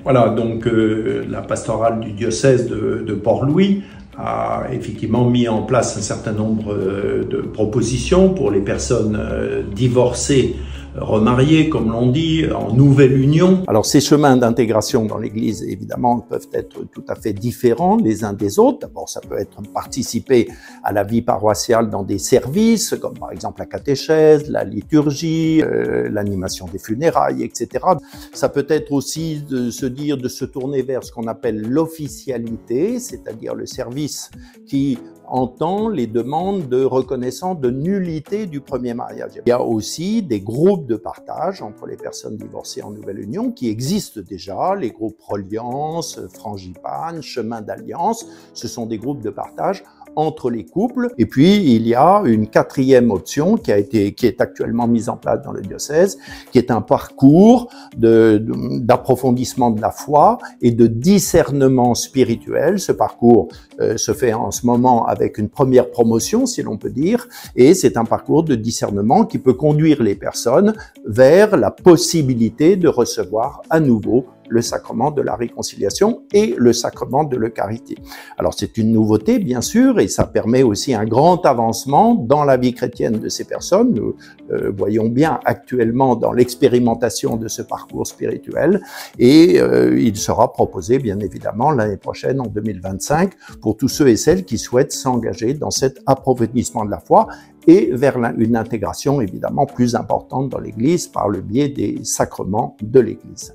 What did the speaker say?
Voilà, donc la pastorale du diocèse de Port-Louis a effectivement mis en place un certain nombre de propositions pour les personnes divorcées, remariés, comme l'on dit, en nouvelle union. Alors ces chemins d'intégration dans l'Église, évidemment, peuvent être tout à fait différents les uns des autres. D'abord, ça peut être participer à la vie paroissiale dans des services, comme par exemple la catéchèse, la liturgie, l'animation des funérailles, etc. Ça peut être aussi de se tourner vers ce qu'on appelle l'officialité, c'est-à-dire le service qui entend les demandes de reconnaissance de nullité du premier mariage. Il y a aussi des groupes de partage entre les personnes divorcées en nouvelle union qui existent déjà, les groupes Reliance, Frangipane, Chemin d'Alliance, ce sont des groupes de partage entre les couples. Et puis, il y a une quatrième option qui est actuellement mise en place dans le diocèse, qui est un parcours d'approfondissement de la foi et de discernement spirituel. Ce parcours se fait en ce moment avec une première promotion, si l'on peut dire, et c'est un parcours de discernement qui peut conduire les personnes vers la possibilité de recevoir à nouveau le sacrement de la réconciliation et le sacrement de l'Eucharistie. Alors c'est une nouveauté bien sûr et ça permet aussi un grand avancement dans la vie chrétienne de ces personnes. Nous voyons bien actuellement dans l'expérimentation de ce parcours spirituel et il sera proposé bien évidemment l'année prochaine en 2025 pour tous ceux et celles qui souhaitent s'engager dans cet approfondissement de la foi et vers une intégration évidemment plus importante dans l'Église par le biais des sacrements de l'Église.